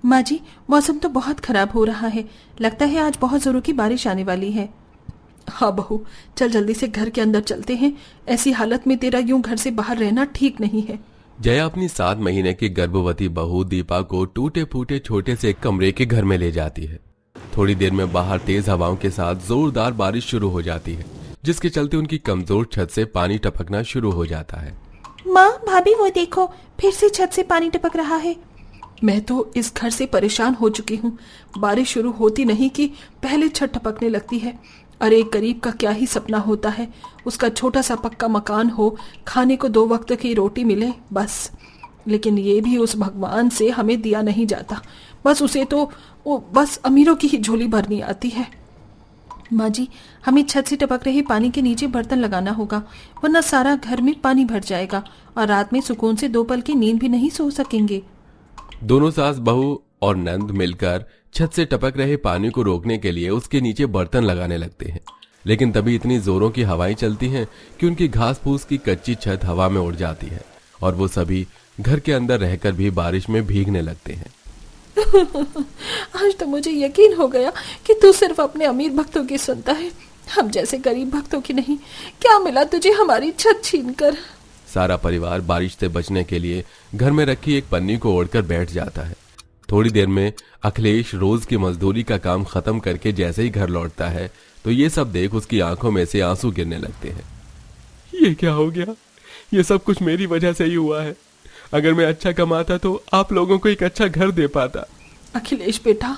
माँ जी, मौसम तो बहुत खराब हो रहा है। लगता है आज बहुत जोरों की बारिश आने वाली है। हाँ बहू, चल जल्दी से घर के अंदर चलते हैं। ऐसी हालत में तेरा यूं घर से बाहर रहना ठीक नहीं है। जया अपनी 7 महीने की गर्भवती बहू दीपा को टूटे फूटे छोटे से एक कमरे के घर में ले जाती है। थोड़ी देर में बाहर तेज हवाओं के साथ जोरदार बारिश शुरू हो जाती है, जिसके चलते उनकी कमजोर छत से पानी टपकना शुरू हो जाता है। माँ, भाभी वो देखो, फिर से छत से पानी टपक रहा है। मैं तो इस घर से परेशान हो चुकी हूँ। बारिश शुरू होती नहीं कि पहले छत टपकने लगती है। अरे एक गरीब का क्या ही सपना होता है, उसका छोटा सा पक्का मकान हो, खाने को 2 वक्त की रोटी मिले, बस। लेकिन ये भी उस भगवान से हमें दिया नहीं जाता। बस उसे तो बस अमीरों की ही झोली भरनी आती है। माँ जी, हमें छत से टपक रहे पानी के नीचे बर्तन लगाना होगा, वरना सारा घर में पानी भर जाएगा और रात में सुकून से 2 पल की नींद भी नहीं सो सकेंगे। दोनों सास बहू और नंद मिलकर छत से टपक रहे पानी को रोकने के लिए उसके नीचे बर्तन लगाने लगते हैं। लेकिन तभी इतनी जोरों की हवाएं चलती हैं कि उनकी घास फूस की कच्ची छत हवा में उड़ जाती है और वो सभी घर के अंदर रहकर भी बारिश में भीगने लगते हैं। आज तो मुझे यकीन हो गया कि तू सिर्फ अपने अमीर भक्तों की सुनता है, हम जैसे गरीब भक्तों की नहीं। क्या मिला तुझे हमारी छत छीनकर? सारा परिवार बारिश से बचने के लिए घर में रखी एक पन्नी को ओढ़कर बैठ जाता है। थोड़ी देर में अखिलेश रोज की मजदूरी का काम खत्म करके जैसे ही घर लौटता है तो ये सब देख उसकी आंखों में से आंसू गिरने लगते हैं। ये क्या हो गया? ये सब कुछ मेरी वजह से ही हुआ है। अगर मैं अच्छा कमाता तो आप लोगों को एक अच्छा घर दे पाता। अखिलेश बेटा,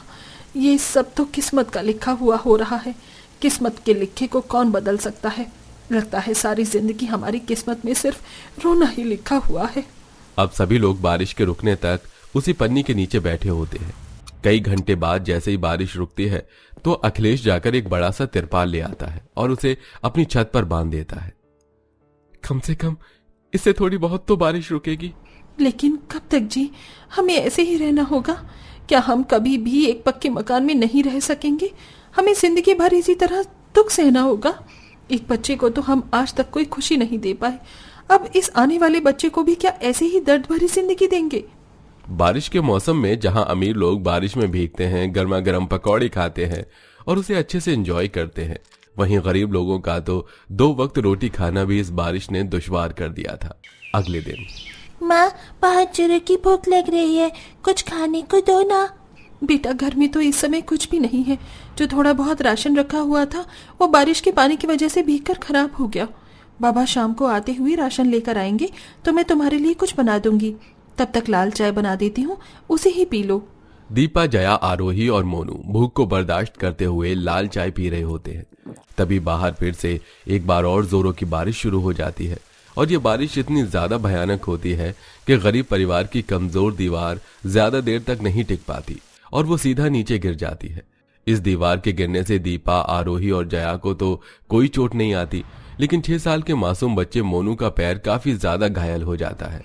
ये सब तो किस्मत का लिखा हुआ हो रहा है। किस्मत के लिखे को कौन बदल सकता है? लगता है सारी जिंदगी हमारी किस्मत में सिर्फ रोना ही लिखा हुआ है। अब सभी लोग बारिश के रुकने तक उसी पन्नी के नीचे बैठे होते हैं। कई घंटे बाद जैसे ही बारिश रुकती है तो अखिलेश जाकर एक बड़ा सा तिरपाल ले आता है और उसे अपनी छत पर बांध देता है। कम से कम इससे थोड़ी बहुत तो बारिश रुकेगी। लेकिन कब तक जी? हमें ऐसे ही रहना होगा? क्या हम कभी भी एक पक्के मकान में नहीं रह सकेंगे? हमें जिंदगी भर इसी तरह दुख सहना होगा। एक बच्चे को तो हम आज तक कोई खुशी नहीं दे पाए, अब इस आने वाले बच्चे को भी क्या ऐसे ही दर्द भरी जिंदगी देंगे? बारिश के मौसम में जहां अमीर लोग बारिश में भीगते हैं, गर्मा गर्म पकौड़े खाते हैं और उसे अच्छे से एंजॉय करते हैं, वहीं गरीब लोगों का तो 2 वक्त रोटी खाना भी इस बारिश ने दुश्वार कर दिया था। अगले दिन, माँ, बहुत जोरों की भूख लग रही है, कुछ खाने को दो ना। बेटा, घर में तो इस समय कुछ भी नहीं है। जो थोड़ा बहुत राशन रखा हुआ था वो बारिश के पानी की वजह से भीगकर खराब हो गया। बाबा शाम को आते हुए राशन लेकर आएंगे तो मैं तुम्हारे लिए कुछ बना दूंगी। तब तक लाल चाय बना देती हूँ, उसे ही पी लो। दीपा, जया, आरोही और मोनू भूख को बर्दाश्त करते हुए लाल चाय पी रहे होते हैं। तभी बाहर फिर से एक बार और जोरों की बारिश शुरू हो जाती है और ये बारिश इतनी ज्यादा भयानक होती है कि गरीब परिवार की कमजोर दीवार ज्यादा देर तक नहीं टिक पाती और वो सीधा नीचे गिर जाती है। इस दीवार के गिरने से दीपा, आरोही और जया को तो कोई चोट नहीं आती, लेकिन 6 साल के मासूम बच्चे मोनू का पैर काफी ज्यादा घायल हो जाता है।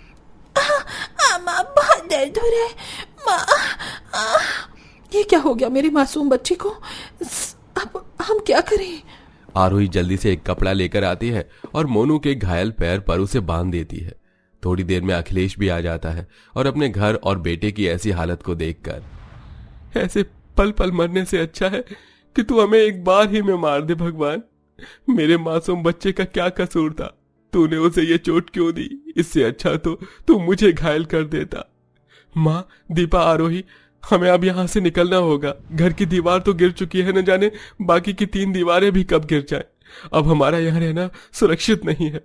माँ, बहुत दर्द हो रहा है माँ। ये क्या हो गया मेरे मासूम बच्चे को? अब हम क्या करें? आरोही जल्दी से एक कपड़ा लेकर आती है और मोनू के घायल पैर पर उसे बांध देती है। थोड़ी देर में अखिलेश भी आ जाता है और अपने घर और बेटे की ऐसी हालत को देखकर, ऐसे पल पल मरने से अच्छा है कि तू हमें एक बार ही में मार दे भगवान। मेरे मासूम बच्चे का क्या कसूर था? तूने उसे ये चोट क्यों दी? इससे अच्छा तो तू मुझे घायल कर देता। माँ, दीपा, आरोही, हमें अब यहाँ से निकलना होगा। घर की दीवार तो गिर चुकी है, न जाने बाकी की 3 दीवारें भी कब गिर जाएं। अब हमारा यहाँ रहना सुरक्षित नहीं है।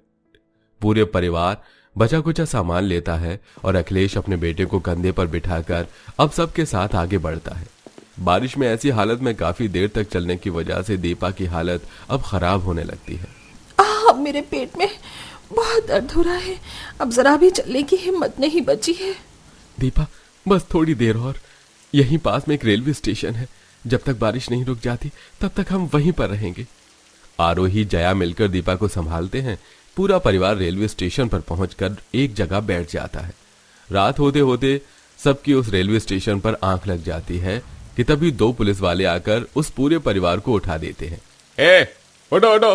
पूरे परिवार बचा कुचा सामान लेता है और अखिलेश अपने बेटे को कंधे पर बिठाकर अब सबके साथ आगे बढ़ता है। बारिश में ऐसी हालत में काफी देर तक चलने की वजह से दीपा की हालत अब खराब होने लगती है। मेरे पेट में बहुत दर्द हो रहा है, अब जरा भी चलने की हिम्मत नहीं बची है। दीपा, बस थोड़ी देर और। यहीं पास में एक रेलवे स्टेशन है, जब तक बारिश नहीं रुक जाती तब तक हम वहीं पर रहेंगे। आरोही, जया मिलकर दीपा को संभालते हैं। पूरा परिवार रेलवे स्टेशन पर पहुंचकर एक जगह बैठ जाता है। रात होते होते सबकी उस रेलवे स्टेशन पर आंख लग जाती है कि तभी 2 पुलिस वाले आकर उस पूरे परिवार को उठा देते हैं। उठो उठो,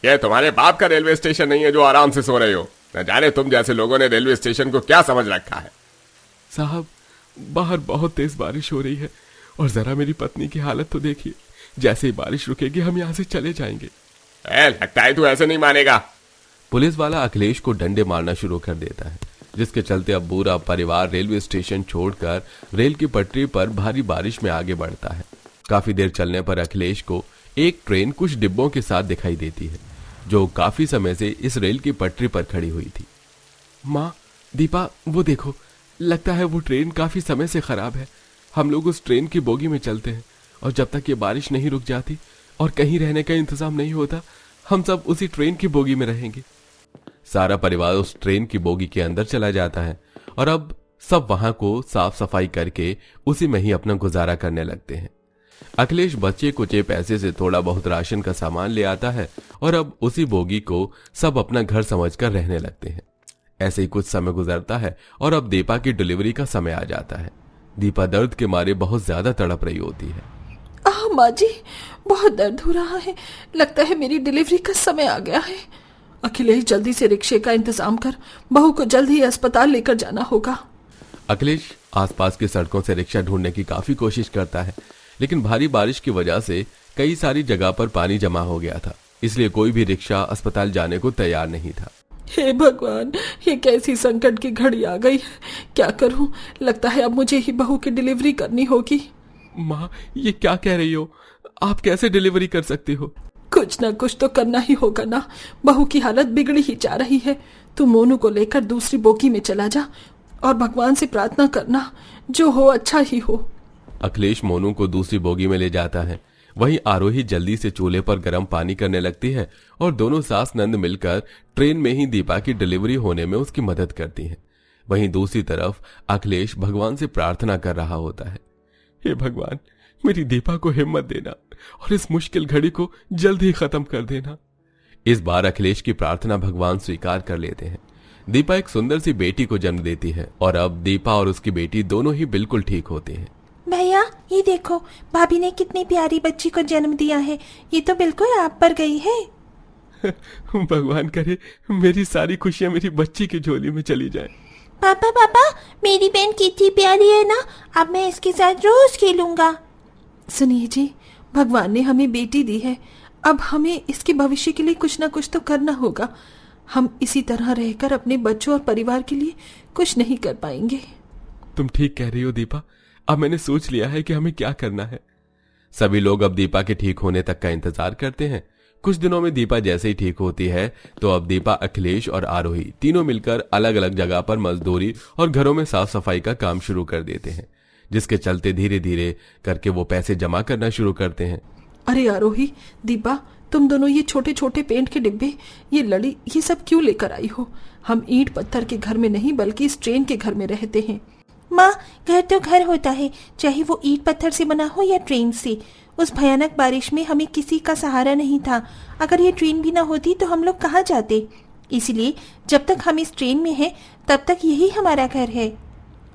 ये तुम्हारे बाप का रेलवे स्टेशन नहीं है जो आराम से सो रहे हो। न जाने तुम जैसे लोगों ने रेलवे स्टेशन को क्या समझ रखा है। साहब, बाहर बहुत तेज बारिश हो रही है और जरा मेरी पत्नी की हालत तो देखिए। जैसे ही बारिश रुकेगी हम यहाँ से चले जाएंगे। लगता है तू ऐसे नहीं मानेगा। पुलिस वाला अखिलेश को डंडे मारना शुरू कर देता है, जिसके चलते अब पूरा परिवार रेलवे स्टेशन छोड़कर रेल की पटरी पर भारी बारिश में आगे बढ़ता है। काफी देर चलने पर अखिलेश को एक ट्रेन कुछ डिब्बों के साथ दिखाई देती है, जो काफी समय से इस रेल की पटरी पर खड़ी हुई थी। माँ, दीपा, वो देखो, लगता है वो ट्रेन काफी समय से खराब है। हम लोग उस ट्रेन की बोगी में चलते हैं और जब तक ये बारिश नहीं रुक जाती और कहीं रहने का इंतजाम नहीं होता, हम सब उसी ट्रेन की बोगी में रहेंगे। सारा परिवार उस ट्रेन की बोगी के अंदर चला जाता है और अब सब वहां को साफ सफाई करके उसी में ही अपना गुजारा करने लगते हैं। अखिलेश बच्चे कुचे पैसे से थोड़ा बहुत राशन का सामान ले आता है और अब उसी बोगी को सब अपना घर समझकर रहने लगते हैं। ऐसे ही कुछ समय गुजरता है और अब दीपा की डिलीवरी का समय आ जाता है। दीपा दर्द के मारे बहुत ज्यादा तड़प रही होती है। माँ जी, बहुत दर्द हो रहा है, लगता है मेरी डिलीवरी का समय आ गया है। अखिलेश, जल्दी से रिक्शे का इंतजाम कर, बहू को जल्द ही अस्पताल लेकर जाना होगा। अखिलेश आसपास की सड़कों से रिक्शा ढूंढने की काफी कोशिश करता है, लेकिन भारी बारिश की वजह से कई सारी जगह पर पानी जमा हो गया था, इसलिए कोई भी रिक्शा अस्पताल जाने को तैयार नहीं था। हे भगवान, ये कैसी संकट की घड़ी आ गई है, क्या करूं? लगता है अब मुझे ही बहू की डिलीवरी करनी होगी। माँ, ये क्या कह रही हो? आप कैसे डिलीवरी कर सकती हो? कुछ ना कुछ तो करना ही होगा ना, बहू की हालत बिगड़ी ही जा रही है। तू मोनू को लेकर दूसरी बोगी में चला जा और भगवान से प्रार्थना करना, जो हो अच्छा ही हो। अखिलेश मोनू को दूसरी बोगी में ले जाता है। वहीं आरोही जल्दी से चूल्हे पर गर्म पानी करने लगती है और दोनों सास नंद मिलकर ट्रेन में ही दीपा की डिलीवरी होने में उसकी मदद करती हैं। वहीं दूसरी तरफ अखिलेश भगवान से प्रार्थना कर रहा होता है। हे भगवान, मेरी दीपा को हिम्मत देना और इस मुश्किल घड़ी को जल्द ही खत्म कर देना। इस बार अखिलेश की प्रार्थना भगवान स्वीकार कर लेते हैं। दीपा एक सुंदर सी बेटी को जन्म देती है और अब दीपा और उसकी बेटी दोनों ही बिल्कुल ठीक होते हैं। भैया, ये देखो, भाभी ने कितनी प्यारी बच्ची को जन्म दिया है। ये तो बिल्कुल आप पर गई है। भगवान करे मेरी सारी खुशियां मेरी बच्ची की झोली में चली जाएं। पापा पापा, मेरी बहन कितनी प्यारी है ना, अब मैं इसके साथ रोज खेलूंगा। सुनिए जी, भगवान ने हमें बेटी दी है, अब हमें इसके भविष्य के लिए कुछ ना कुछ तो करना होगा। हम इसी तरह रहकर अपने बच्चों और परिवार के लिए कुछ नहीं कर पाएंगे। तुम ठीक कह रही हो दीपा, अब मैंने सोच लिया है कि हमें क्या करना है। सभी लोग अब दीपा के ठीक होने तक का इंतजार करते हैं। कुछ दिनों में दीपा जैसे ही ठीक होती है तो अब दीपा, अखिलेश और आरोही तीनों मिलकर अलग अलग जगह पर मजदूरी और घरों में साफ सफाई का काम शुरू कर देते हैं, जिसके चलते धीरे धीरे करके वो पैसे जमा करना शुरू करते हैं। अरे आरोही, दीपा, तुम दोनों ये छोटे छोटे पेंट के डिब्बे, ये लड़ी, ये सब क्यों लेकर आई हो? हम ईंट पत्थर के घर में नहीं बल्कि इस ट्रेन के घर में रहते हैं। माँ, घर तो घर होता है, चाहे वो ईंट पत्थर से बना हो या ट्रेन से। उस भयानक बारिश में हमें किसी का सहारा नहीं था। अगर ये ट्रेन भी ना होती तो हम लोग कहाँ जाते? इसलिए जब तक हम इस ट्रेन में हैं तब तक यही हमारा घर है।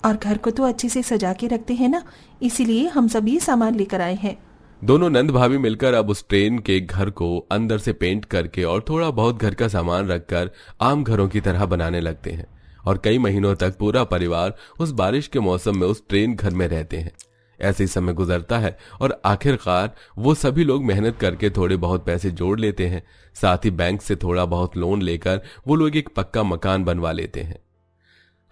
और घर को तो अच्छे से सजा के रखते हैं ना, इसीलिए हम सब ये सामान लेकर आए हैं। दोनों नंद भाभी मिलकर अब उस ट्रेन के घर को अंदर से पेंट करके और थोड़ा बहुत घर का सामान रखकर आम घरों की तरह बनाने लगते हैं और कई महीनों तक पूरा परिवार उस बारिश के मौसम में उस ट्रेन घर में रहते हैं। ऐसे ही समय गुजरता है और आखिरकार वो सभी लोग मेहनत करके थोड़े बहुत पैसे जोड़ लेते हैं। साथ ही बैंक से थोड़ा बहुत लोन लेकर वो लोग एक पक्का मकान बनवा लेते हैं।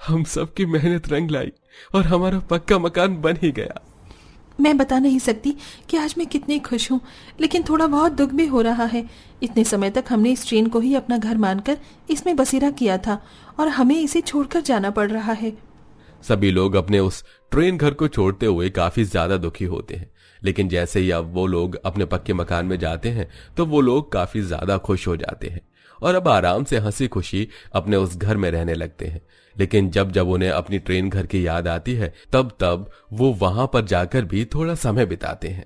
हम सबकी मेहनत रंग लाई और हमारा पक्का मकान बन ही गया। मैं बता नहीं सकती कि आज मैं कितनी खुश हूँ, लेकिन थोड़ा बहुत दुख भी हो रहा है। इतने समय तक हमने इस ट्रेन को ही अपना घर मानकर इसमें बसेरा किया था और हमें इसे छोड़कर जाना पड़ रहा है। सभी लोग अपने उस ट्रेन घर को छोड़ते हुए काफी ज्यादा दुखी होते हैं, लेकिन जैसे ही अब वो लोग अपने पक्के मकान में जाते हैं तो वो लोग काफी ज्यादा खुश हो जाते हैं और अब आराम से हंसी खुशी अपने उस घर में रहने लगते हैं। लेकिन जब जब उन्हें अपनी ट्रेन घर की याद आती है तब तब वो वहां पर जाकर भी थोड़ा समय बिताते हैं।